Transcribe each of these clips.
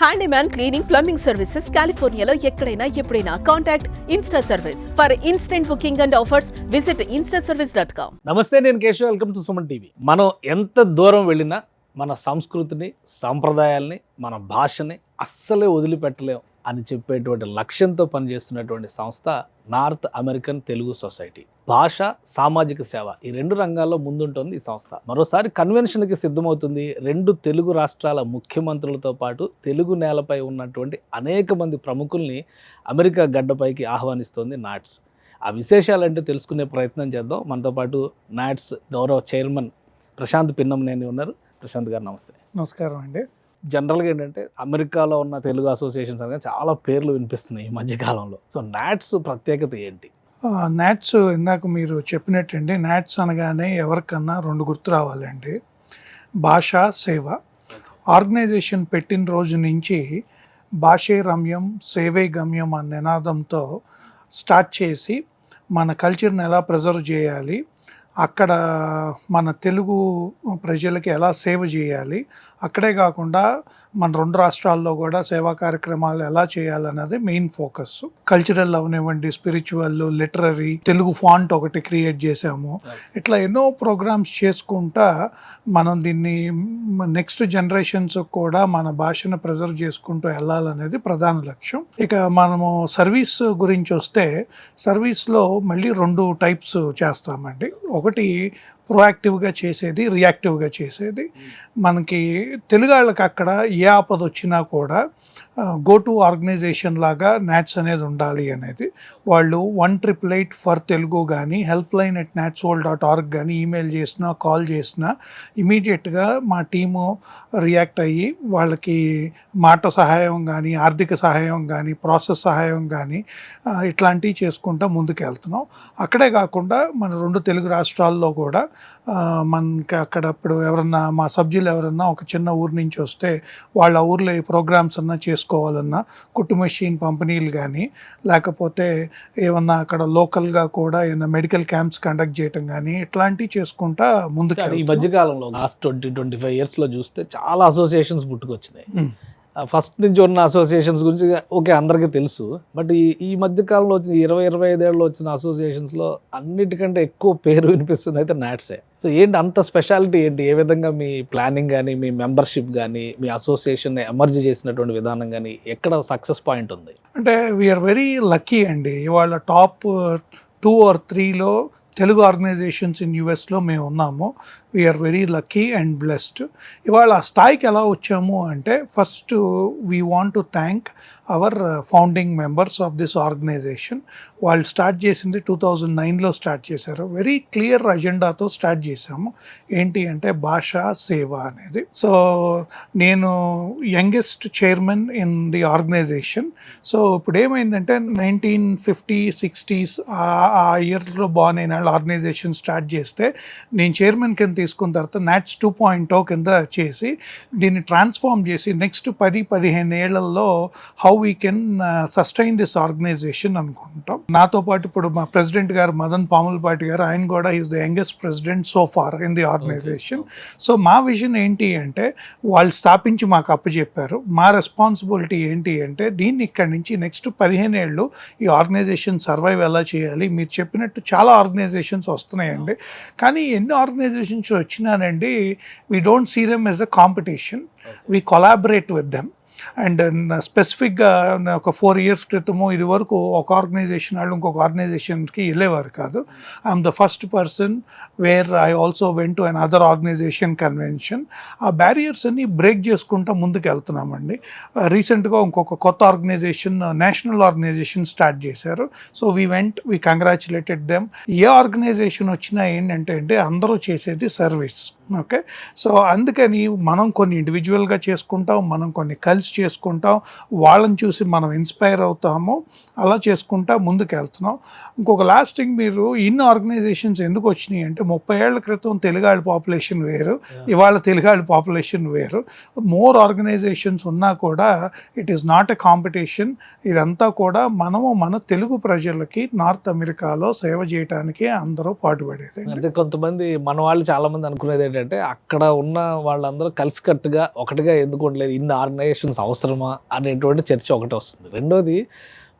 Handyman cleaning, plumbing services కాలిఫోర్నియాలో ఎక్కడైనా ఎప్పుడైనా. Contact Insta service. For instant booking and offers visit instaservice.com. నమస్తే, నేను Keshav. Welcome to Suman TV. మనం ఎంత దూరం వెళ్ళినా మన సంస్కృతిని, సాంప్రదాయాల్ని, మన భాషని అస్సలే వదిలిపెట్టలేం అని చెప్పేటువంటి లక్ష్యంతో పనిచేస్తున్నటువంటి సంస్థ నార్త్ అమెరికన్ తెలుగు సొసైటీ. భాష, సామాజిక సేవ ఈ రెండు రంగాల్లో ముందుంటుంది ఈ సంస్థ. మరోసారి కన్వెన్షన్కి సిద్ధమవుతుంది. రెండు తెలుగు రాష్ట్రాల ముఖ్యమంత్రులతో పాటు తెలుగు నేలపై ఉన్నటువంటి అనేక మంది ప్రముఖుల్ని అమెరికా గడ్డపైకి ఆహ్వానిస్తోంది నాట్స్. ఆ విశేషాలంటే తెలుసుకునే ప్రయత్నం చేద్దాం. మనతో పాటు నాట్స్ గౌరవ చైర్మన్ ప్రశాంత్ పిన్నంనేని ఉన్నారు. ప్రశాంత్ గారు నమస్తే. నమస్కారం అండి. జనరల్గా ఏంటంటే అమెరికాలో ఉన్న తెలుగు అసోసియేషన్స్ అనేది చాలా పేర్లు వినిపిస్తున్నాయి ఈ మధ్యకాలంలో. సో నాట్స్ ప్రత్యేకత ఏంటి? నాట్స్ ఇందాక మీరు చెప్పినట్టండి, నాట్స్ అనగానే ఎవరికన్నా రెండు గుర్తు రావాలండి. భాష, సేవ. ఆర్గనైజేషన్ పెట్టిన రోజు నుంచి భాషే రమ్యం, సేవే గమ్యం అనే నినాదంతో స్టార్ట్ చేసి మన కల్చర్ని ఎలా ప్రిజర్వ్ చేయాలి, అక్కడ మన తెలుగు ప్రజలకి ఎలా సేవ చేయాలి, అక్కడే కాకుండా మన రెండు రాష్ట్రాల్లో కూడా సేవా కార్యక్రమాలు ఎలా చేయాలన్నది మెయిన్ ఫోకస్. కల్చరల్ అవనివ్వండి, స్పిరిచువల్, లిటరరీ, తెలుగు ఫాంట్ ఒకటి క్రియేట్ చేసాము. ఇట్లా ఎన్నో ప్రోగ్రామ్స్ చేసుకుంటా మనం దీన్ని నెక్స్ట్ జనరేషన్స్ కూడా మన భాషను ప్రిజర్వ్ చేసుకుంటూ వెళ్ళాలనేది ప్రధాన లక్ష్యం. ఇక మనము సర్వీస్ గురించి వస్తే, సర్వీస్లో మళ్ళీ రెండు టైప్స్ చేస్తామండి. ఒకటి ప్రోయాక్టివ్గా చేసేది, రియాక్టివ్గా చేసేది. మనకి తెలుగు వాళ్ళకి అక్కడ ఏ ఆపద వచ్చినా కూడా గో టు ఆర్గనైజేషన్ లాగా నాట్స్ అనేది ఉండాలి అనేది. వాళ్ళు 1888 ఫర్ తెలుగు కానీ, helpline@natsworld.org కానీ ఈమెయిల్ చేసినా, కాల్ చేసినా ఇమీడియట్గా మా టీము రియాక్ట్ అయ్యి వాళ్ళకి మాట సహాయం కానీ, ఆర్థిక సహాయం కానీ, ప్రాసెస్ సహాయం కానీ ఇట్లాంటివి చేసుకుంటా ముందుకు వెళ్తున్నాం. అక్కడే కాకుండా మన రెండు తెలుగు రాష్ట్రాల్లో కూడా మనకి అక్కడ ఇప్పుడు ఎవరన్నా మా సభ్యులు ఎవరన్నా ఒక చిన్న ఊరు నుంచి వస్తే వాళ్ళ ఊర్లో ఈ ప్రోగ్రామ్స్ అన్నా చేసుకోవాలన్నా, కుట్టు మెషిన్ పంపిణీలు కానీ, లేకపోతే ఏమన్నా అక్కడ లోకల్గా కూడా ఏమన్నా మెడికల్ క్యాంప్స్ కండక్ట్ చేయటం కానీ ఇట్లాంటివి చేసుకుంటా ముందుకు. ఈ మధ్యకాలంలో లాస్ట్ 20-25 ఇయర్స్లో చూస్తే చాలా అసోసియేషన్స్ పుట్టుకొచ్చినాయి. ఫస్ట్ నుంచి ఉన్న అసోసియేషన్స్ గురించి ఓకే అందరికీ తెలుసు. బట్ ఈ మధ్యకాలంలో వచ్చిన 20-25 ఏళ్ళలో వచ్చిన అసోసియేషన్స్లో అన్నిటికంటే ఎక్కువ పేరు వినిపిస్తుంది అయితే నాట్సే. సో ఏంటి అంత స్పెషాలిటీ ఏంటి? ఏ విధంగా మీ ప్లానింగ్ కానీ, మీ మెంబర్షిప్ కానీ, మీ అసోసియేషన్ ఎమర్జ్ చేసినటువంటి విధానం కానీ ఎక్కడ సక్సెస్ పాయింట్ ఉంది? అంటే వీఆర్ వెరీ లక్కీ అండి. ఇవాళ టాప్ 2 or 3లో తెలుగు ఆర్గనైజేషన్స్ ఇన్ యుఎస్లో మేము ఉన్నాము. We are very lucky and blessed. ఇవాళ ఆ స్థాయికి ఎలా వచ్చాము అంటే, first we want to thank our founding members of this organization. వాళ్ళు స్టార్ట్ చేసింది 2009లో స్టార్ట్ చేశారు. వెరీ క్లియర్ అజెండాతో స్టార్ట్ చేశాము. ఏంటి అంటే భాష, సేవ అనేది. సో నేను youngest chairman in the organization. So ఇప్పుడు ఏమైందంటే 1950s, 60s ఆ ఇయర్స్లో బాన్ అయిన ఆర్గనైజేషన్ స్టార్ట్ చేస్తే నేను చైర్మన్ కింద తీసుకున్న తర్వాత నాట్స్ 2.0 కింద చేసి దీన్ని ట్రాన్స్ఫార్మ్ చేసి నెక్స్ట్ 10-15 ఏళ్లలో how we can sustain this organization అనుకుంటాం. నాతో పాటు ఇప్పుడు మా ప్రెసిడెంట్ గారు మదన్ పాములపాటి గారు, ఆయన కూడా is the youngest president so far in the organization. So మా విజన్ ఏంటి అంటే, వాళ్ళు స్థాపించి మాకు అప్పచెప్పారు. మా రెస్పాన్సిబిలిటీ ఏంటి అంటే, దీన్ని ఇక్కడి నుంచి నెక్స్ట్ 15 ఏళ్ళు ఈ ఆర్గనైజేషన్ సర్వైవ్ ఎలా చేయాలి. మీరు చెప్పినట్టు చాలా ఆర్గనైజేషన్స్ వస్తున్నాయండి, కానీ ఎన్ని ఆర్గనైజేషన్స్ వచ్చినానండి, we don't see them as a competition, we collaborate with them. And స్పెసిఫిక్గా ఒక 4 years క్రితము ఇది వరకు ఒక ఆర్గనైజేషన్ వాళ్ళు ఇంకొక ఆర్గనైజేషన్కి వెళ్ళేవారు కాదు. I'm the first person where I also went to an other organization convention. ఆ బ్యారియర్స్ అన్ని బ్రేక్ చేసుకుంటూ ముందుకు వెళ్తున్నామండి. రీసెంట్గా ఇంకొక కొత్త ఆర్గనైజేషన్, నేషనల్ ఆర్గనైజేషన్ స్టార్ట్ చేశారు. So we congratulated them. ఏ ఆర్గనైజేషన్ వచ్చినా ఏంటంటే అందరూ చేసేది సర్వీస్. ఓకే, సో అందుకని మనం కొన్ని ఇండివిజువల్గా చేసుకుంటాం, మనం కొన్ని కలిసి చేసుకుంటాం, వాళ్ళని చూసి మనం ఇన్స్పైర్ అవుతాము, అలా చేసుకుంటా ముందుకు వెళ్తున్నాం. ఇంకొక లాస్టింగ్, మీరు ఇన్ని ఆర్గనైజేషన్స్ ఎందుకు వచ్చినాయి అంటే, 30 ఏళ్ల క్రితం తెలుగాళ్ళ పాపులేషన్ వేరు, ఇవాళ తెలుగాళ్ళ పాపులేషన్ వేరు. మోర్ ఆర్గనైజేషన్స్ ఉన్నా కూడా it is not a competition. ఇదంతా కూడా మనము మన తెలుగు ప్రజలకి నార్త్ అమెరికాలో సేవ చేయడానికి అందరూ పాటుపడేది. అంటే కొంతమంది మన వాళ్ళు చాలా మంది అనుకునేది ఏంటంటే అక్కడ ఉన్న వాళ్ళందరూ కలిసికట్టుగా ఒకటిగా ఎందుకు ఉండలేదు, ఇన్ని ఆర్గనైజేషన్స్ అవసరమా అనేటువంటి చర్చ ఒకటి వస్తుంది. రెండోది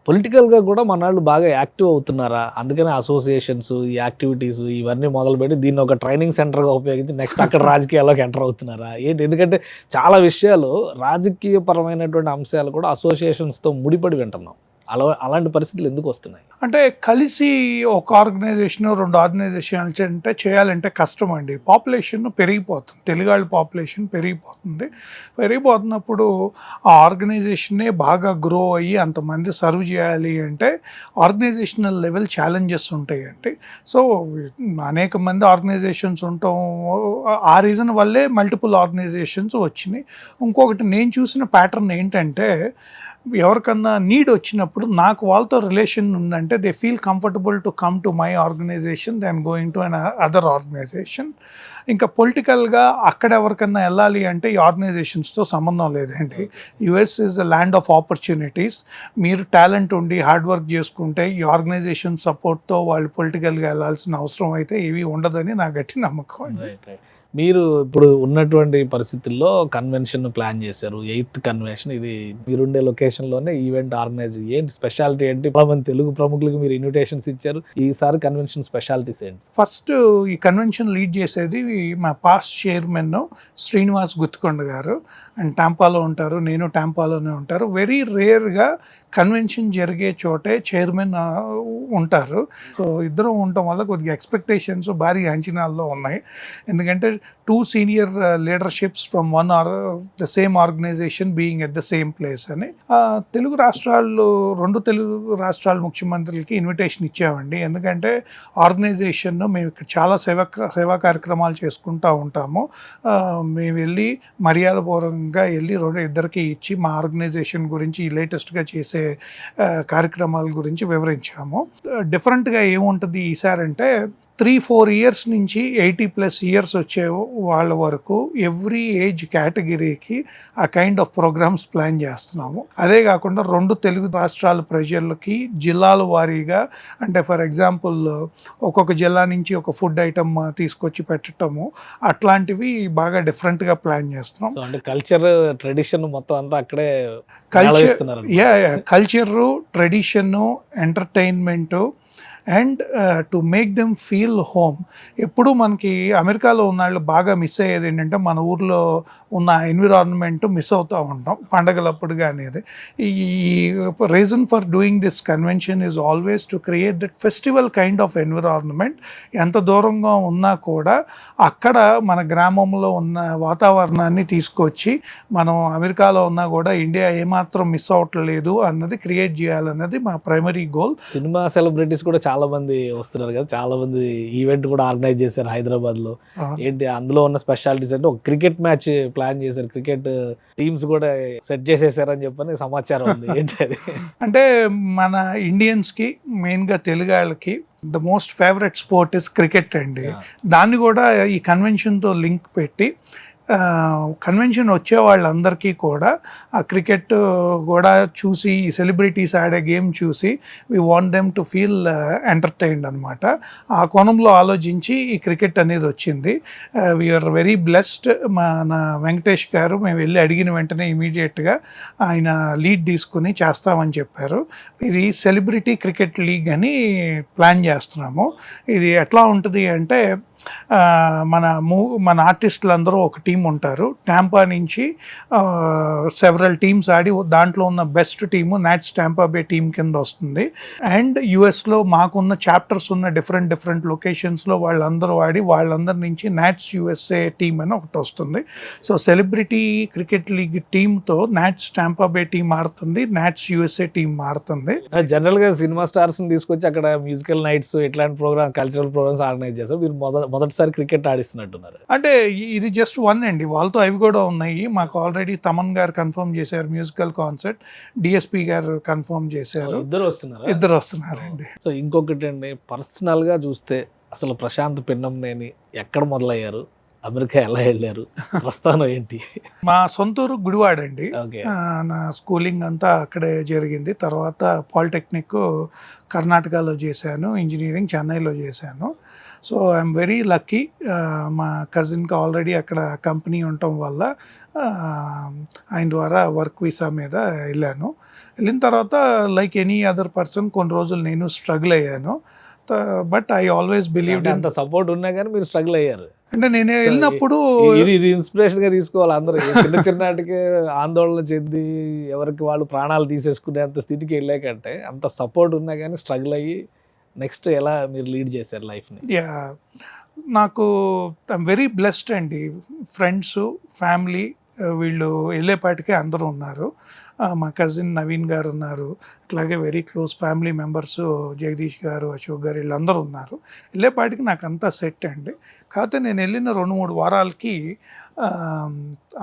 పొలిటికల్గా కూడా మన వాళ్ళు బాగా యాక్టివ్ అవుతున్నారా, అందుకనే అసోసియేషన్స్, ఈ యాక్టివిటీస్ ఇవన్నీ మొదలుపెట్టి దీన్ని ఒక ట్రైనింగ్ సెంటర్గా ఉపయోగించి నెక్స్ట్ అక్కడ రాజకీయాల్లోకి ఎంటర్ అవుతున్నారా ఏంటి? ఎందుకంటే చాలా విషయాలు రాజకీయపరమైనటువంటి అంశాలు కూడా అసోసియేషన్స్తో ముడిపడి వింటున్నాం. అలాంటి పరిస్థితులు ఎందుకు వస్తున్నాయి? అంటే కలిసి ఒక ఆర్గనైజేషన్ 2 ఆర్గనైజేషన్స్ అంటే చేయాలంటే కష్టం అండి. పాపులేషన్ పెరిగిపోతుంది, తెలుగు వాళ్ళ పాపులేషన్ పెరిగిపోతున్నప్పుడు ఆ ఆర్గనైజేషన్నే బాగా గ్రో అయ్యి అంతమంది సర్వ్ చేయాలి అంటే ఆర్గనైజేషనల్ లెవెల్ ఛాలెంజెస్ ఉంటాయండి. సో అనేక మంది ఆర్గనైజేషన్స్ ఉండటం, ఆ రీజన్ వల్లే మల్టిపుల్ ఆర్గనైజేషన్స్ వచ్చినాయి. ఇంకొకటి నేను చూసిన ప్యాటర్న్ ఏంటంటే, ఎవరికన్నా నీడ్ వచ్చినప్పుడు నాకు వాళ్ళతో రిలేషన్ ఉందంటే they feel comfortable to come to my organization then going to an other organization. ఇంకా పొలిటికల్గా అక్కడ ఎవరికన్నా వెళ్ళాలి అంటే ఈ ఆర్గనైజేషన్స్తో సంబంధం లేదండి. US is a land of opportunities. మీరు టాలెంట్ ఉండి హార్డ్ వర్క్ చేసుకుంటే ఈ ఆర్గనైజేషన్ సపోర్ట్తో వాళ్ళు పొలిటికల్గా వెళ్ళాల్సిన అవసరం అయితే ఏమీ ఉండదని నా గట్టి నమ్మకం అండి. మీరు ఇప్పుడు ఉన్నటువంటి పరిస్థితుల్లో కన్వెన్షన్ ప్లాన్ చేశారు, 8th కన్వెన్షన్. ఇది మీరుండే లొకేషన్లోనే ఈవెంట్ ఆర్గనైజ్. ఏంటి స్పెషాలిటీ ఏంటి? చాలా మంది తెలుగు ప్రముఖులకు మీరు ఇన్విటేషన్స్ ఇచ్చారు. ఈసారి కన్వెన్షన్ స్పెషాలిటీస్ ఏంటి? ఫస్ట్ ఈ కన్వెన్షన్ లీడ్ చేసేది మా పాస్ట్ చైర్మన్ శ్రీనివాస్ గుత్తుకొండ గారు. అండ్ టాంపాలో ఉంటారు, నేను టాంపాలోనే ఉంటారు. వెరీ రేర్గా కన్వెన్షన్ జరిగే చోటే చైర్మన్ ఉంటారు. సో ఇద్దరం ఉండటం వల్ల కొద్దిగా ఎక్స్పెక్టేషన్స్ భారీ అంచనాల్లో ఉన్నాయి. ఎందుకంటే 2 senior leaderships from one or the same organization being at the same place అని. తెలుగు రాష్ట్రాలు 2 తెలుగు రాష్ట్రాల ముఖ్యమంత్రులకి ఇన్విటేషన్ ఇచ్చామండి. ఎందుకంటే ఆర్గనైజేషన్ మేము ఇక్కడ చాలా సేవా కార్యక్రమాలు చేసుకుంటూ ఉంటాము. మేము వెళ్ళి మర్యాదపూర్వకంగా వెళ్ళి ఇద్దరికి ఇచ్చి మా ఆర్గనైజేషన్ గురించి ఈ లేటెస్ట్గా చేసే కార్యక్రమాల గురించి వివరించాము. డిఫరెంట్గా ఏముంటుంది ఈసారి అంటే 3-4 years నుంచి 80+ years వచ్చే వాళ్ళ వరకు ఎవ్రీ ఏజ్ కేటగిరీకి ఆ కైండ్ ఆఫ్ ప్రోగ్రామ్స్ ప్లాన్ చేస్తున్నాము. అదే కాకుండా 2 తెలుగు రాష్ట్రాల ప్రజలకి జిల్లాల వారీగా, అంటే ఫర్ ఎగ్జాంపుల్ ఒక్కొక్క జిల్లా నుంచి ఒక ఫుడ్ ఐటమ్ తీసుకొచ్చి పెట్టడము, అట్లాంటివి బాగా డిఫరెంట్గా ప్లాన్ చేస్తున్నాం. అంటే కల్చర్, ట్రెడిషన్ మొత్తం అంతా అక్కడే culture, tradition, entertainment and to make them feel home. ఎప్పుడు మనకి అమెరికాలో ఉన్న వాళ్ళు బాగా మిస్ అయ్యేది ఏంటంటే మన ఊర్లో ఉన్న ఎన్విరాన్మెంట్ మిస్ అవుతూ ఉంటాం పండగలప్పుడు. అనేది ఈ reason for doing this convention is always to create that festival kind of environment. ఎంత దూరంగా ఉన్నా కూడా అక్కడ మన గ్రామంలో ఉన్న వాతావరణాన్ని తీసుకొచ్చి మనం అమెరికాలో ఉన్నా కూడా ఇండియా ఏమాత్రం మిస్ అవ్వట్లేదు అన్నది క్రియేట్ చేయాలన్నది మా ప్రైమరీ గోల్. సినిమా సెలబ్రిటీస్ కూడా చాలా మంది వస్తున్నారు కదా, చాలా మంది ఈవెంట్ కూడా ఆర్గనైజ్ చేశారు హైదరాబాద్ లో. ఏంటి అందులో ఉన్న స్పెషాలిటీస్ అంటే ఒక క్రికెట్ మ్యాచ్ ప్లాన్ చేశారు, క్రికెట్ టీమ్స్ కూడా సెట్ చేసేసారని చెప్పని సమాచారం ఉంది. ఏంటి అది? అంటే మన ఇండియన్స్ కి మెయిన్ గా తెలుగు వాళ్ళకి the most favourite sport is cricket అండి. దాన్ని కూడా ఈ కన్వెన్షన్తో లింక్ పెట్టి కన్వెన్షన్ వచ్చే వాళ్ళందరికీ కూడా ఆ క్రికెట్ కూడా చూసి, ఈ సెలబ్రిటీస్ ఆడే గేమ్ చూసి we want them to feel entertained అనమాట. ఆ కోణంలో ఆలోచించి ఈ క్రికెట్ అనేది వచ్చింది. We're very blessed. మన వెంకటేష్ గారు మేము వెళ్ళి అడిగిన వెంటనే ఇమీడియట్గా ఆయన లీడ్ తీసుకుని చేస్తామని చెప్పారు. ఇది సెలబ్రిటీ క్రికెట్ లీగ్ అని ప్లాన్ చేస్తున్నాము. ఇది ఎట్లా ఉంటుంది అంటే మన ఆర్టిస్టులు అందరూ ఒక టీం ఉంటారు. టాంపా నుంచి సెవరల్ టీమ్స్ ఆడి దాంట్లో ఉన్న బెస్ట్ టీము నాట్స్ టాంపా బే టీం కింద వస్తుంది. అండ్ యుఎస్లో మాకున్న చాప్టర్స్ ఉన్న డిఫరెంట్ లొకేషన్స్లో వాళ్ళందరూ ఆడి వాళ్ళందరి నుంచి నాట్స్ యుఎస్ఏ టీం అని ఒకటి వస్తుంది. సో సెలబ్రిటీ క్రికెట్ లీగ్ టీంతో నాట్స్ టాంపా బే టీం ఆడుతుంది, నాట్స్ యుఎస్ఏ టీం ఆడుతుంది. జనరల్గా సినిమా స్టార్స్ని తీసుకొచ్చి అక్కడ మ్యూజికల్ నైట్స్ ఇట్లాంటి ప్రోగ్రామ్, కల్చరల్ ప్రోగ్రామ్స్ ఆర్గనైజ్ చేస్తారు. మీరు మొదటిసారి క్రికెట్ ఆడిస్తున్నట్టున్నారు. అంటే ఇది జస్ట్ వన్ అండి, వాళ్ళతో అవి కూడా ఉన్నాయి. మాకు ఆల్రెడీ తమన్ గారు కన్ఫర్మ్ చేశారు మ్యూజికల్ కాన్సర్ట్, డిఎస్పి గారు కన్ఫర్మ్ చేశారు. ఇద్దరు వస్తున్నారండి. సో ఇంకొకటి అండి, పర్సనల్గా చూస్తే అసలు ప్రశాంత్ పిన్నంనేని ఎక్కడ మొదలయ్యారు, అమెరికా ఎలా వెళ్ళారు, ప్రస్థానం ఏంటి? మా సొంతూరు గుడివాడ అండి. నా స్కూలింగ్ అంతా అక్కడే జరిగింది. తర్వాత పాలిటెక్నిక్ కర్ణాటకలో చేశాను, ఇంజనీరింగ్ చెన్నైలో చేశాను. So I'm very lucky. మా కజిన్కి ఆల్రెడీ అక్కడ కంపెనీ ఉండటం వల్ల ఆయన ద్వారా వర్క్ వీసా మీద వెళ్ళాను. వెళ్ళిన తర్వాత లైక్ ఎనీ అదర్ పర్సన్ కొన్ని రోజులు నేను స్ట్రగుల్ అయ్యాను. బట్ ఐ ఆల్వేస్ బిలీవ్ అంత సపోర్ట్ ఉన్నా కానీ మీరు స్ట్రగుల్ అయ్యారు. అంటే నేను వెళ్ళినప్పుడు ఇది ఇన్స్పిరేషన్ గా తీసుకోవాలి అందరూ. చిన్నటికే ఆందోళన చెంది ఎవరికి వాళ్ళు ప్రాణాలు తీసేసుకునేంత స్థితికి వెళ్ళాకంటే అంత సపోర్ట్ ఉన్నా కానీ స్ట్రగుల్ అయ్యి నెక్స్ట్ ఎలా మీరు లీడ్ చేశారు లైఫ్ని? నాకు ఐఎమ్ వెరీ బ్లెస్డ్ అండి. ఫ్రెండ్స్, ఫ్యామిలీ వీళ్ళు వెళ్ళేపాటికే అందరూ ఉన్నారు. మా కజిన్ నవీన్ గారు ఉన్నారు, అట్లాగే very close family members Jagadish గారు, అశోక్ గారు, వీళ్ళందరూ ఉన్నారు. వెళ్ళేపాటికి నాకు అంతా సెట్ అండి. కాకపోతే నేను వెళ్ళిన 2-3 వారాలకి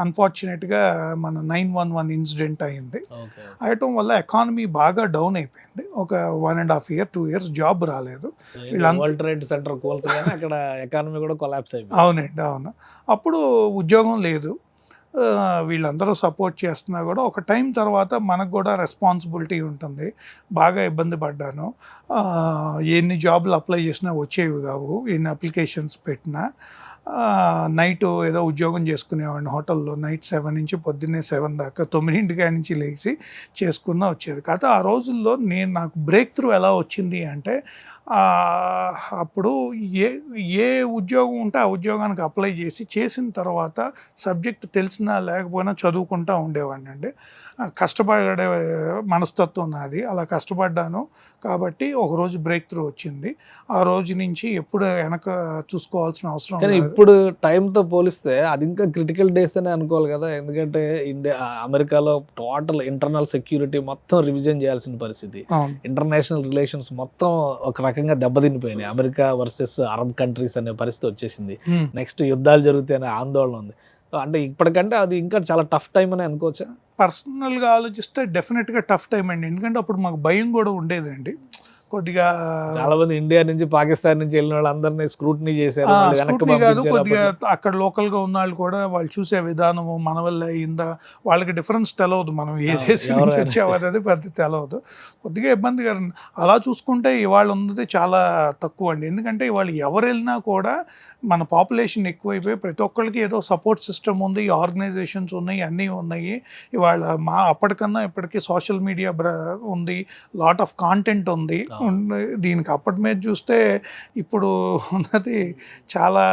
అన్ఫార్చునేట్గా మన 9/11 ఇన్సిడెంట్ అయింది. అయ్యటం వల్ల ఎకానమీ బాగా డౌన్ అయిపోయింది. ఒక 1.5 year 2 years జాబ్ రాలేదు. వరల్డ్ ట్రేడ్ సెంటర్ కూల్చగానే అక్కడ ఎకానమీ కూడా కొలాప్స్ అయిపోయింది. అవునండి, అవును. అప్పుడు ఉద్యోగం లేదు. వీళ్ళందరూ సపోర్ట్ చేస్తున్నా కూడా ఒక టైం తర్వాత మనకు కూడా రెస్పాన్సిబిలిటీ ఉంటుంది. బాగా ఇబ్బంది పడ్డాను. ఎన్ని జాబ్లు అప్లై చేసినా వచ్చేవి కావు, ఎన్ని అప్లికేషన్స్ పెట్టినా. నైట్ ఏదో ఉద్యోగం చేసుకునేవాడిని హోటల్లో. నైట్ 7 నుంచి పొద్దున్నే 7 దాకా 9 నుంచి లేచి చేసుకున్నా వచ్చేది. కాకపోతే ఆ రోజుల్లో నాకు బ్రేక్ త్రూ ఎలా వచ్చింది అంటే, అప్పుడు ఏ ఉద్యోగం ఉంటే ఆ ఉద్యోగానికి అప్లై చేసిన తర్వాత సబ్జెక్ట్ తెలిసినా లేకపోయినా చదువుకుంటూ ఉండేవాడిని అండి. కష్టపడే మనస్తత్వం నాది. అలా కష్టపడ్డాను కాబట్టి ఒకరోజు బ్రేక్ త్రూ వచ్చింది. ఆ రోజు నుంచి ఎప్పుడు వెనక చూసుకోవాల్సిన అవసరం కానీ లేదు. ఇప్పుడు టైంతో పోలిస్తే అది ఇంకా క్రిటికల్ డేస్ అని అనుకోవాలి కదా. ఎందుకంటే అమెరికాలో టోటల్ ఇంటర్నల్ సెక్యూరిటీ మొత్తం రివిజన్ చేయాల్సిన పరిస్థితి, అవును. ఇంటర్నేషనల్ రిలేషన్స్ మొత్తం ఒక రకంగా దెబ్బతినిపోయినాయి. అమెరికా వర్సెస్ అరబ్ కంట్రీస్ అనే పరిస్థితి వచ్చేసింది. నెక్స్ట్ యుద్ధాలు జరుగుతాయి అనే ఆందోళన ఉంది. సో అంటే ఇప్పటికంటే అది ఇంకా చాలా టఫ్ టైం అని అనుకోవచ్చా? పర్సనల్గా ఆలోచిస్తే డెఫినెట్గా టఫ్ టైం అండి. ఎందుకంటే అప్పుడు మాకు భయం కూడా ఉండేదండి కొద్దిగా. చాలా మంది ఇండియా నుంచి పాకిస్తాన్ నుంచి వెళ్ళిన వాళ్ళందరినీ స్క్రూటినీ చేశారు, మళ్ళీ వెనక్కి స్కూటీ కాదు, పంపించారు. కొద్దిగా అక్కడ లోకల్గా ఉన్న వాళ్ళు కూడా వాళ్ళు చూసే విధానము మన వల్ల అయిందా, వాళ్ళకి డిఫరెన్స్ తెలవదు. మనం ఏ దేశం నుంచి వచ్చామనేది పెద్ద తెలవదు. కొద్దిగా ఇబ్బందిగా. అలా చూసుకుంటే ఇవాళ ఉన్నది చాలా తక్కువ అండి. ఎందుకంటే ఇవాళ ఎవరు వెళ్ళినా కూడా మన పాపులేషన్ ఎక్కువైపోయి ప్రతి ఒక్కరికి ఏదో సపోర్ట్ సిస్టమ్ ఉంది, ఆర్గనైజేషన్స్ ఉన్నాయి, అన్నీ ఉన్నాయి. ఇవాళ అప్పటికన్నా ఇప్పటికీ సోషల్ మీడియా ఉంది, లాట్ ఆఫ్ కాంటెంట్ ఉంది. దీనికి అప్పటి మీద చూస్తే ఇప్పుడు ఉన్నది చాలా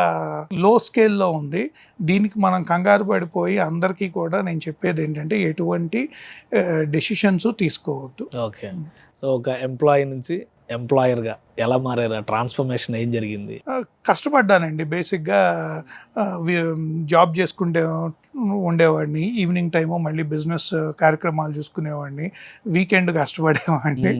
లో స్కేల్లో ఉంది. దీనికి మనం కంగారు పడిపోయి అందరికీ కూడా నేను చెప్పేది ఏంటంటే ఎటువంటి డెసిషన్స్ తీసుకోవద్దు. ఓకే. సో ఒక ఎంప్లాయీ నుంచి ఎంప్లాయర్గా ఎలా మారారు? ట్రాన్స్ఫర్మేషన్ ఏం జరిగింది? కష్టపడ్డానండి. బేసిక్గా జాబ్ చేసుకుంటే ఉండేవాడిని, ఈవినింగ్ టైము మళ్ళీ బిజినెస్ కార్యక్రమాలు చూసుకునేవాడిని, వీకెండ్ కష్టపడేవాడిని.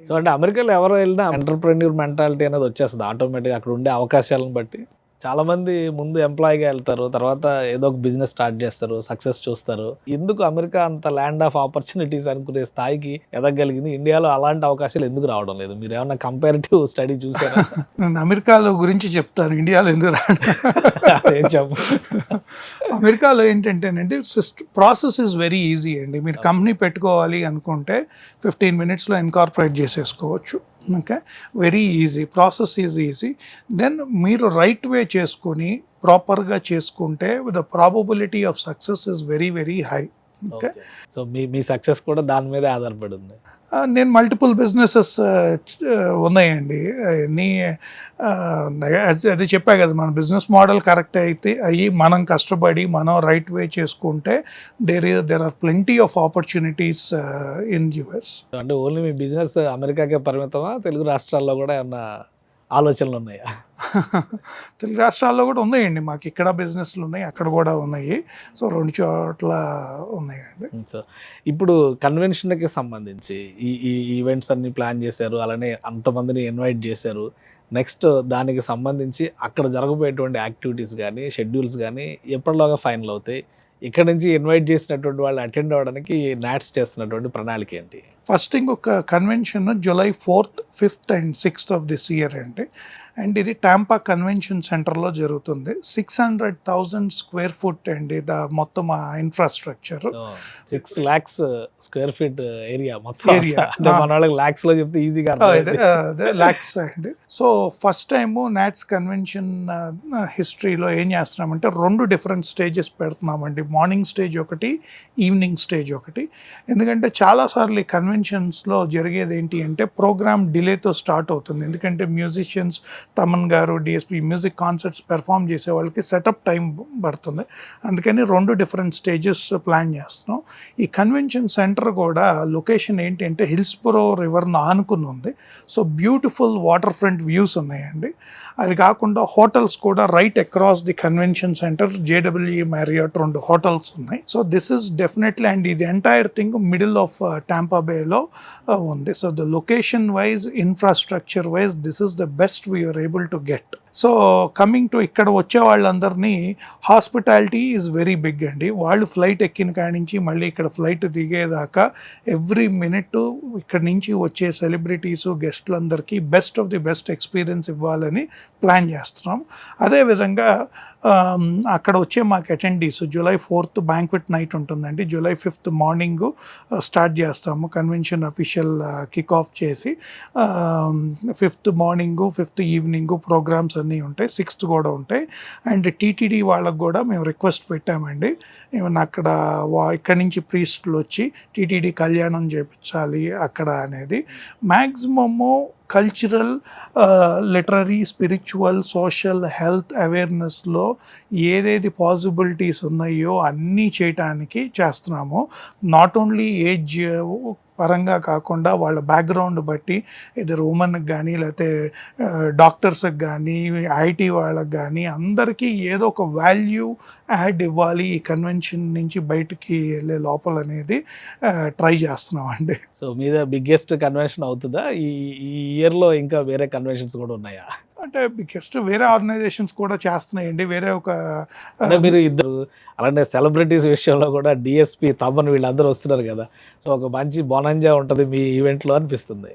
సో అంటే అమెరికాలో ఎవరు వెళ్ళినా ఎంటర్ప్రెన్యూర్ మెంటాలిటీ అనేది వచ్చేస్తుంది ఆటోమేటిక్గా అక్కడ ఉండే అవకాశాలను బట్టి. చాలా మంది ముందు ఎంప్లాయీగా వెళ్తారు, తర్వాత ఏదో ఒక బిజినెస్ స్టార్ట్ చేస్తారు, సక్సెస్ చూస్తారు. ఎందుకు అమెరికా అంత ల్యాండ్ ఆఫ్ ఆపర్చునిటీస్ అనుకునే స్థాయికి ఎదగలిగింది? ఇండియాలో అలాంటి అవకాశాలు ఎందుకు రావడం లేదు? మీరు ఏమన్నా కంపారిటివ్ స్టడీ చూసారా? నేను అమెరికాలో గురించి చెప్తాను, ఇండియాలో ఎందుకు రావడం. అమెరికాలో ఏంటంటేనండి ప్రాసెస్ ఇస్ వెరీ ఈజీ అండి. మీరు కంపెనీ పెట్టుకోవాలి అనుకుంటే 15 minutesలో ఇన్కార్పొరేట్ చేసేసుకోవచ్చు. Okay, very easy, process is easy. Then మీరు రైట్ వే చేసుకొని ప్రాపర్గా చేసుకుంటే the probability of success is very very high. Okay, so మీ సక్సెస్ కూడా దాని మీదే ఆధారపడి ఉంది. నేను మల్టిపుల్ బిజినెసెస్ ఉన్నాయండి. అన్నీ అది చెప్పా కదా, మన బిజినెస్ మోడల్ కరెక్ట్ అయితే అయ్యి మనం కష్టపడి మనం రైట్ వే చేసుకుంటే there are plenty of opportunities in US. అంటే ఓన్లీ మీ బిజినెస్ అమెరికాకే పరిమితమా? తెలుగు రాష్ట్రాల్లో కూడా ఏమన్నా ఆలోచనలు ఉన్నాయా? తెలుగు రాష్ట్రాల్లో కూడా ఉన్నాయండి. మాకు ఇక్కడ బిజినెస్లు ఉన్నాయి, అక్కడ కూడా ఉన్నాయి. సో 2 చోట్ల ఉన్నాయండి. సో ఇప్పుడు కన్వెన్షన్కి సంబంధించి ఈ ఈవెంట్స్ అన్ని ప్లాన్ చేశారు, అలానే అంతమందిని ఇన్వైట్ చేశారు. నెక్స్ట్ దానికి సంబంధించి అక్కడ జరగబోయేటువంటి యాక్టివిటీస్ కానీ షెడ్యూల్స్ కానీ ఎప్పటిలోగా ఫైనల్ అవుతాయి? ఇక్కడ నుంచి ఇన్వైట్ చేసినటువంటి వాళ్ళు అటెండ్ అవ్వడానికి నాట్స్ చేస్తున్నటువంటి ప్రణాళిక ఏంటి? ఫస్ట్ థింగ్, ఒక convention July 4th, 5th and 6th of this year అండి. అండ్ ఇది టాంపా కన్వెన్షన్ సెంటర్లో జరుగుతుంది. 600,000 స్క్వేర్ ఫుట్ అండి మొత్తం infrastructure. 6 lakhs square feet area మొత్తం. Area. అంటే మన వాళ్ళకి lakhs లో చెప్తే ఈజీగా ల్యాక్స్ అండి. So first time NATS convention హిస్టరీలో ఏం చేస్తున్నామంటే 2 డిఫరెంట్ స్టేజెస్ పెడుతున్నామండి. మార్నింగ్ స్టేజ్ ఒకటి, ఈవినింగ్ స్టేజ్ ఒకటి. ఎందుకంటే చాలాసార్లు ఈ కన్వెన్షన్స్లో జరిగేది ఏంటి అంటే ప్రోగ్రామ్ డిలేతో స్టార్ట్ అవుతుంది. ఎందుకంటే మ్యూజిషియన్స్ తమన్ గారు, డిఎస్పి మ్యూజిక్ కాన్సర్ట్స్ పెర్ఫామ్ చేసే వాళ్ళకి సెటప్ టైం పడుతుంది. అందుకని 2 డిఫరెంట్ స్టేజెస్ ప్లాన్ చేస్తున్నాం. ఈ కన్వెన్షన్ సెంటర్ కూడా లొకేషన్ ఏంటి అంటే హిల్స్బరో రివర్ను ఆనుకుని ఉంది. So beautiful waterfront views ఉన్నాయండి. అది కాకుండా హోటల్స్ కూడా right across the convention centre JW Marriott 2 hotels ఉన్నాయి. So this is definitely, and ఇది entire thing middle of Tampa బేలో ఉంది. So the location wise, infrastructure wise this is the best we are able to get. So coming to ఇక్కడ వచ్చే వాళ్ళందరినీ hospitality is very big అండి. వాళ్ళు flight ఎక్కిన కాడి నుంచి మళ్ళీ ఇక్కడ ఫ్లైట్ దిగేదాకా ఎవ్రీ మినిట్ ఇక్కడ నుంచి వచ్చే సెలబ్రిటీస్, గెస్ట్లందరికీ best of the best experience ఇవ్వాలని ప్లాన్ చేస్తున్నాం. అదేవిధంగా అక్కడ వచ్చే మాకు attendees July 4th banquet night ఉంటుందండి. July 5th మార్నింగ్ స్టార్ట్ చేస్తాము కన్వెన్షన్ అఫీషియల్ కిక్ ఆఫ్ చేసి. 5th morning, 5th evening programmes అన్నీ ఉంటాయి. 6th కూడా ఉంటాయి. అండ్ టీటీడీ వాళ్ళకు కూడా మేము రిక్వెస్ట్ పెట్టామండి, ఏమన్నా అక్కడ ఇక్కడి నుంచి ప్రీస్టులు వచ్చి టీటీడీ కళ్యాణం చేయించాలి అక్కడ అనేది. Maximum cultural, literary, spiritual, social, health అవేర్నెస్లో ఏదేది పాసిబిలిటీస్ ఉన్నాయో అన్నీ చేయటానికి చేస్తున్నాము. నాట్ ఓన్లీ ఏజ్ పరంగా కాకుండా వాళ్ళ బ్యాక్గ్రౌండ్ బట్టి ఇద్దరు ఉమెన్కి కానీ లేకపోతే డాక్టర్స్కి కానీ ఐటీ వాళ్ళకి కానీ అందరికీ ఏదో ఒక వాల్యూ యాడ్ ఇవ్వాలి ఈ కన్వెన్షన్ నుంచి బయటికి వెళ్ళే లోపల అనేది ట్రై చేస్తున్నామండి. సో మీద బిగ్గెస్ట్ కన్వెన్షన్ అవుతుందా ఈ ఇయర్లో? ఇంకా వేరే కన్వెన్షన్స్ కూడా ఉన్నాయా? అంటే బిగ్గెస్ట్ వేరే ఆర్గనైజేషన్స్ కూడా చేస్తున్నాయండి. వేరే ఒక అంటే మీరు ఇద్దరు అలానే సెలబ్రిటీస్ విషయంలో కూడా డిఎస్పి తమన్ వీళ్ళందరూ వస్తున్నారు కదా, సో ఒక మంచి బొనంజా ఉంటుంది మీ ఈవెంట్లో అనిపిస్తుంది.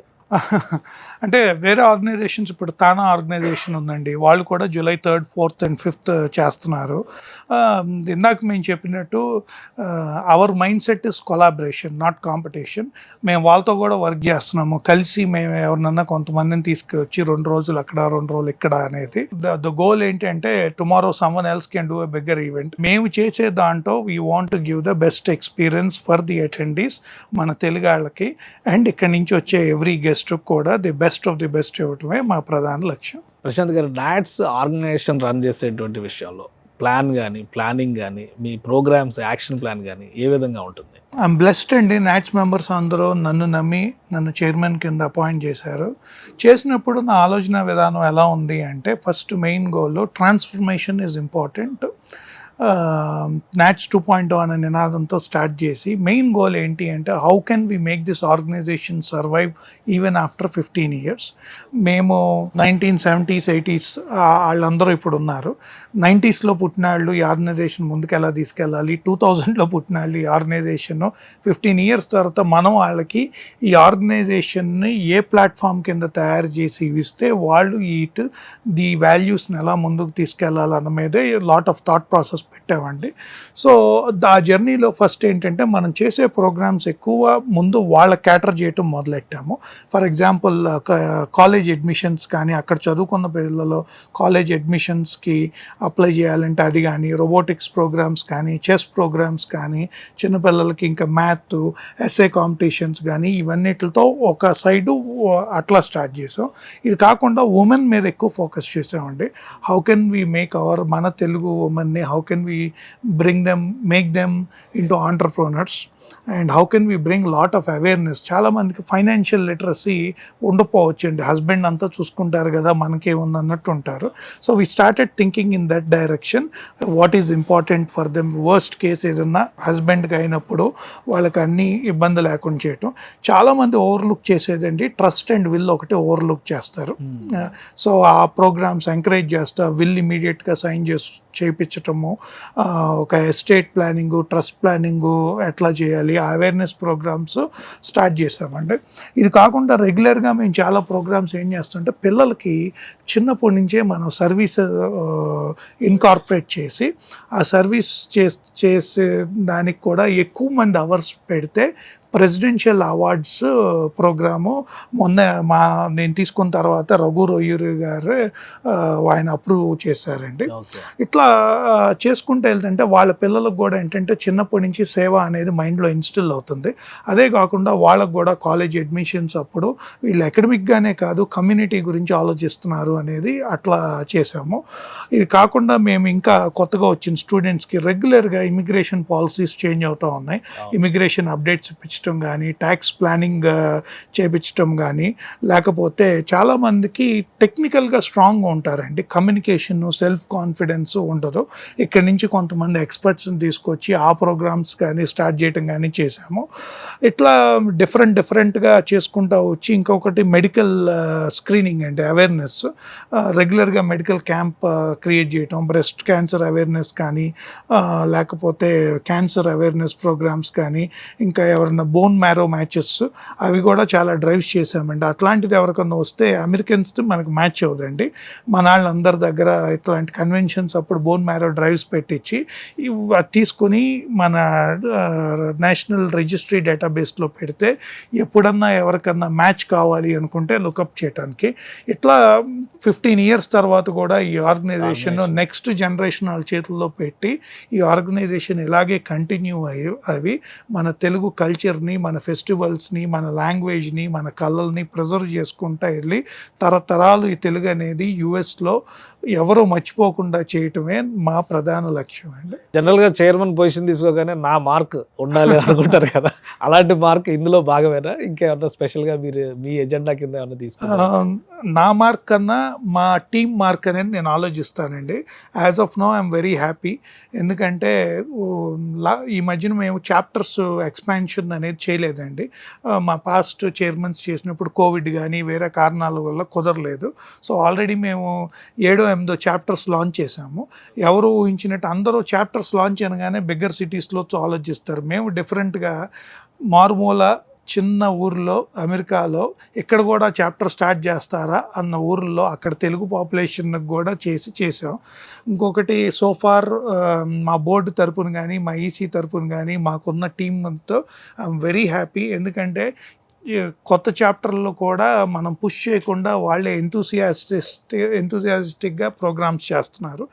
అంటే వేరే ఆర్గనైజేషన్స్, ఇప్పుడు తానా ఆర్గనైజేషన్ ఉందండి, వాళ్ళు కూడా July 3rd, 4th and 5th చేస్తున్నారు. ఇందాక మేము చెప్పినట్టు our mind set is collaboration, not competition. మేము వాళ్ళతో కూడా వర్క్ చేస్తున్నాము. కలిసి మేము ఎవరినన్నా కొంతమందిని తీసుకొచ్చి 2 రోజులు అక్కడ, 2 రోజులు ఇక్కడ అనేది. ద గోల్ ఏంటంటే tomorrow someone else can do a bigger event. మేము చేసే దాంట్లో we want to give the best experience for the attendees, మన తెలుగు వాళ్ళకి. అండ్ ఇక్కడి నుంచి వచ్చే ఎవ్రీ గెస్ట్ కూడా the best of the best ఇవ్వటమే మా ప్రధాన లక్ష్యం. ప్రశాంత్ గారు, నాట్స్ ఆర్గనైజేషన్ రన్ చేసేటువంటి విషయంలో ప్లానింగ్ కానీ మీ ప్రోగ్రామ్స్ యాక్షన్ ప్లాన్ కానీ ఏ విధంగా ఉంటుంది? ఐఎమ్ బ్లెస్డ్ అండి. నాట్స్ మెంబర్స్ అందరూ నన్ను నమ్మి నన్ను చైర్మన్ కింద అపాయింట్ చేశారు. చేసినప్పుడు నా ఆలోచన విధానం ఎలా ఉంది అంటే, first main goal transformation is important. NATS 2.0 అనే నినాదంతో స్టార్ట్ చేసి మెయిన్ గోల్ ఏంటి అంటే how can we make this organization survive even after 15 years. మేము 1970s, 80s వాళ్ళందరూ ఇప్పుడు ఉన్నారు. 90sలో పుట్టిన వాళ్ళు ఈ ఆర్గనైజేషన్ ముందుకు ఎలా తీసుకెళ్ళాలి, 2000లో పుట్టిన వాళ్ళు ఈ ఆర్గనైజేషన్ 15 years తర్వాత మనం వాళ్ళకి ఈ ఆర్గనైజేషన్ని ఏ ప్లాట్ఫామ్ కింద తయారు చేసి ఇస్తే వాళ్ళు ది వాల్యూస్ని ఎలా ముందుకు తీసుకెళ్లాలన్న మీదే లాట్ ఆఫ్ థాట్ ప్రాసెస్ పెట్టామండి. సో ఆ జర్నీలో ఫస్ట్ ఏంటంటే మనం చేసే ప్రోగ్రామ్స్ ఎక్కువ ముందు వాళ్ళ క్యాటర్ చేయటం మొదలెట్టాము. ఫర్ ఎగ్జాంపుల్ కాలేజ్ అడ్మిషన్స్ కానీ, అక్కడ చదువుకున్న పిల్లలు కాలేజ్ అడ్మిషన్స్కి అప్లై చేయాలంటే అది కానీ, రోబోటిక్స్ ప్రోగ్రామ్స్ కానీ, చెస్ ప్రోగ్రామ్స్ కానీ, చిన్నపిల్లలకి ఇంకా మ్యాథ్, ఎస్ఏ కాంపిటీషన్స్ కానీ, ఇవన్నిటితో ఒక సైడు అట్లా స్టార్ట్ చేసాం. ఇది కాకుండా ఉమెన్ మీద ఎక్కువ ఫోకస్ చేసామండి. హౌ కెన్ వీ మేక్ మన Telugu ఉమెన్ని, how can we make them into entrepreneurs, and how can we bring lot of awareness. చాలా మందికి ఫైనాన్షియల్ లిటరసీ ఉండకపోవచ్చండి. హస్బెండ్ అంతా చూసుకుంటారు కదా, మనకేముంది అన్నట్టు ఉంటారు. So we started thinking in that direction. What is important for them. Worst case ఏదన్నా హస్బెండ్కి అయినప్పుడు వాళ్ళకి అన్ని ఇబ్బంది లేకుండా చేయటం. చాలామంది ఓవర్లుక్ చేసేదండి ట్రస్ట్ అండ్ విల్ ఒకటి ఓవర్లుక్ చేస్తారు. సో ఆ ప్రోగ్రామ్స్ ఎంకరేజ్ చేస్తా, విల్ ఇమీడియట్గా సైన్ చేయించటము, ఒక ఎస్టేట్ ప్లానింగు, ట్రస్ట్ ప్లానింగు ఎట్లా చేయాలి, అవేర్నెస్ ప్రోగ్రామ్స్ స్టార్ట్ చేసామండి. ఇది కాకుండా రెగ్యులర్గా మేము చాలా ప్రోగ్రామ్స్ ఏం చేస్తుంటే పిల్లలకి చిన్నప్పటి నుంచే మనం సర్వీస్ ఇన్కార్పొరేట్ చేసి ఆ సర్వీస్ చేసే దానికి కూడా ఎక్కువ మంది అవర్స్ పెడితే ప్రెసిడెన్షియల్ అవార్డ్స్ ప్రోగ్రాము మొన్న నేను తీసుకున్న తర్వాత రఘు రొయ్యూరి గారు ఆయన అప్రూవ్ చేశారండి. ఇట్లా చేసుకుంటూ వెళ్తుంటే వాళ్ళ పిల్లలకు కూడా ఏంటంటే చిన్నప్పటి నుంచి సేవ అనేది మైండ్లో ఇన్స్టిల్ అవుతుంది. అదే కాకుండా వాళ్ళకు కూడా కాలేజ్ అడ్మిషన్స్ అప్పుడు వీళ్ళు అకాడమిక్గానే కాదు కమ్యూనిటీ గురించి ఆలోచిస్తున్నారు అనేది అట్లా చేసాము. ఇది కాకుండా మేము ఇంకా కొత్తగా వచ్చిన స్టూడెంట్స్కి రెగ్యులర్గా ఇమిగ్రేషన్ పాలసీస్ చేంజ్ అవుతూ ఉన్నాయి. ఇమిగ్రేషన్ అప్డేట్స్ ఇప్పించడం కానీ, ట్యాక్స్ ప్లానింగ్ చేపించడం కానీ, లేకపోతే చాలామందికి టెక్నికల్గా స్ట్రాంగ్గా ఉంటారండి, కమ్యూనికేషన్ సెల్ఫ్ కాన్ఫిడెన్స్ ఉండదు. ఇక్కడి నుంచి కొంతమంది ఎక్స్పర్ట్స్ని తీసుకొచ్చి ఆ ప్రోగ్రామ్స్ కానీ స్టార్ట్ చేయడం కానీ చేశాము. ఇట్లా డిఫరెంట్గా చేసుకుంటూ వచ్చి ఇంకొకటి మెడికల్ స్క్రీనింగ్ అండి, అవేర్నెస్ రెగ్యులర్గా మెడికల్ క్యాంప్ క్రియేట్ చేయటం, బ్రెస్ట్ క్యాన్సర్ అవేర్నెస్ కానీ, లేకపోతే క్యాన్సర్ అవేర్నెస్ ప్రోగ్రామ్స్ కానీ, ఇంకా ఎవరైనా బోన్ మ్యారో మ్యాచెస్ అవి కూడా చాలా డ్రైవ్స్ చేశామండి. అట్లాంటిది ఎవరికన్నా వస్తే అమెరికన్స్ మనకు మ్యాచ్ అవుదండి. మన వాళ్ళందరి దగ్గర ఇట్లాంటి కన్వెన్షన్స్ అప్పుడు బోన్ మ్యారో డ్రైవ్స్ పెట్టించి తీసుకుని మన నేషనల్ రిజిస్ట్రీ డేటాబేస్లో పెడితే ఎప్పుడన్నా ఎవరికన్నా మ్యాచ్ కావాలి అనుకుంటే లుకప్ చేయడానికి. ఇట్లా 15 years తర్వాత కూడా ఈ ఆర్గనైజేషన్ నెక్స్ట్ జనరేషన్ వాళ్ళ చేతుల్లో పెట్టి ఈ ఆర్గనైజేషన్ ఇలాగే కంటిన్యూ అవి మన తెలుగు కల్చర్ని, మన ఫెస్టివల్స్ని, మన లాంగ్వేజ్ని, మన కళల్ని ప్రిజర్వ్ చేసుకుంటూ వెళ్ళి తరతరాలు ఈ తెలుగు అనేది యుఎస్లో ఎవరో మర్చిపోకుండా చేయటమే మా ప్రధాన లక్ష్యం అండి. జనరల్గా చైర్మన్ పొజిషన్ తీసుకోగానే నా మార్క్ ఉండాలి అనుకుంటారు కదా, అలాంటి మార్క్ ఇందులో భాగమేనా? ఇంకేమన్నా స్పెషల్గా మీరు మీ ఎజెండా కింద ఏమన్నా తీసుకుంటారా? నా మార్క్ కన్నా మా టీమ్ మార్క్ అనేది నేను ఆలోచిస్తానండి. As of now I'm very happy. ఎందుకంటే ఈ మధ్యన మేము చాప్టర్స్ ఎక్స్పాన్షన్ అనేది చేయలేదండి. మా పాస్ట్ చైర్మన్స్ చేసినప్పుడు కోవిడ్ కానీ వేరే కారణాల వల్ల కుదరలేదు. సో ఆల్రెడీ మేము 7-8 చాప్టర్స్ లాంచ్ చేశాము. ఎవరు ఊహించినట్టు అందరూ చాప్టర్స్ లాంచ్ అనగానే బిగ్గర్ సిటీస్లో ఆలోచిస్తారు. మేము డిఫరెంట్గా మారుమూల చిన్న ఊర్లో అమెరికాలో ఇక్కడ కూడా చాప్టర్ స్టార్ట్ చేస్తారా అన్న ఊర్లో అక్కడ తెలుగు పాపులేషన్కి కూడా చేసాం. ఇంకొకటి సోఫార్ మా బోర్డు తరపున కానీ మా ఈసీ తరపున కానీ మాకున్న టీంతో ఐఎమ్ వెరీ హ్యాపీ. ఎందుకంటే కొత్త చాప్టర్లో కూడా మనం పుష్ చేయకుండా వాళ్ళే ఎంతూసియాస్టిక్గా ప్రోగ్రామ్స్ చేస్తున్నారు.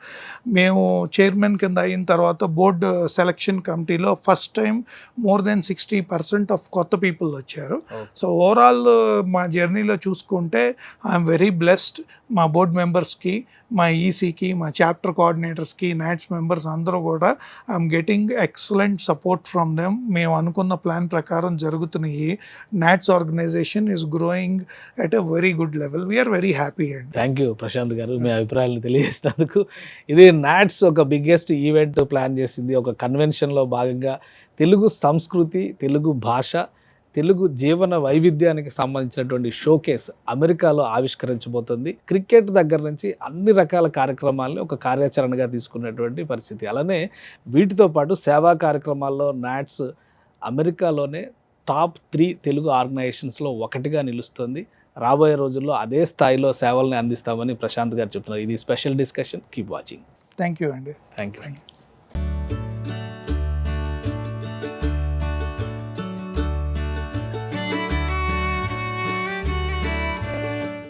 మేము చైర్మన్ కింద అయిన తర్వాత బోర్డు సెలక్షన్ కమిటీలో first time more than 60% of కొత్త పీపుల్ వచ్చారు. సో ఓవరాల్ మా జర్నీలో చూసుకుంటే ఐఎమ్ వెరీ బ్లెస్డ్. మా బోర్డ్ మెంబర్స్కి, మా ఈసీకి, మా చాప్టర్ కోఆర్డినేటర్స్కి, నాట్స్ మెంబర్స్ అందరూ కూడా I'm getting excellent support from them. మేము అనుకున్న ప్లాన్ ప్రకారం జరుగుతున్నాయి. NATS organization is growing at a very good level. We're very happy అండి. థ్యాంక్ యూ ప్రశాంత్ గారు, మీ అభిప్రాయాలను తెలియజేసినందుకు. ఇది నాట్స్ ఒక బిగ్గెస్ట్ ఈవెంట్ ప్లాన్ చేసింది. ఒక కన్వెన్షన్లో భాగంగా తెలుగు సంస్కృతి, తెలుగు భాష, తెలుగు జీవన వైవిధ్యానికి సంబంధించినటువంటి షోకేస్ అమెరికాలో ఆవిష్కరించబోతుంది. క్రికెట్ దగ్గర నుంచి అన్ని రకాల కార్యక్రమాలని ఒక కార్యాచరణగా తీసుకున్నటువంటి పరిస్థితి. అలానే వీటితో పాటు సేవా కార్యక్రమాల్లో నాట్స్ అమెరికాలోనే టాప్ 3 తెలుగు ఆర్గనైజేషన్స్లో ఒకటిగా నిలుస్తుంది. రాబోయే రోజుల్లో అదే స్థాయిలో సేవల్ని అందిస్తామని ప్రశాంత్ గారు చెప్తున్నారు. ఇది special discussion. Keep watching. Thank you అండి. Thank you.